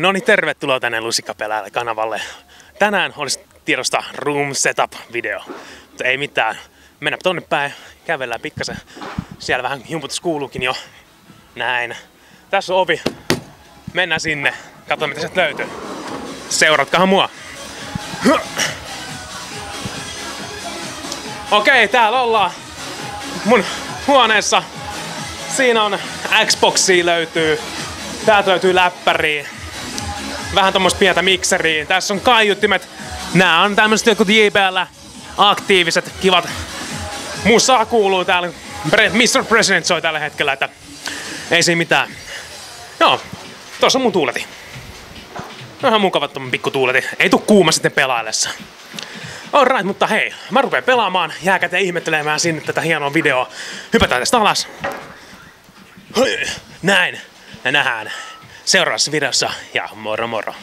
No niin, tervetuloa tänne Lusikkapelaajalle kanavalle. Tänään olisi tiedosta room setup video. Mutta ei mitään. Mennään tonne päin, kävellään pikkasen. Siellä vähän jumputus kuuluukin jo. Näin. Tässä on ovi. Mennään sinne. Katsotaan mitä sieltä löytyy. Seuratkahan mua. Okei, täällä ollaan mun huoneessa. Siinä on Xboxia löytyy. Täältä löytyy läppäriä. Vähän tommoista pientä mikseriä. Tässä on kaiuttimet. Nää on tämmöset jotkut JBL aktiiviset, kivat. Musaa kuuluu täällä. Mr. President soi tällä hetkellä, että ei siinä mitään. Joo, tossa on mun tuuleti. No ihan mukavat tommonen pikku tuuleti. Ei tuu kuuma sitten pelaillessa. Alright, mutta hei, mä rupeen pelaamaan. Jääkää te ihmettelemään sinne tätä hienoa videoa. Hypätään tästä alas. Näin. Ja nähdään seuraavassa videossa. Ja moro moro.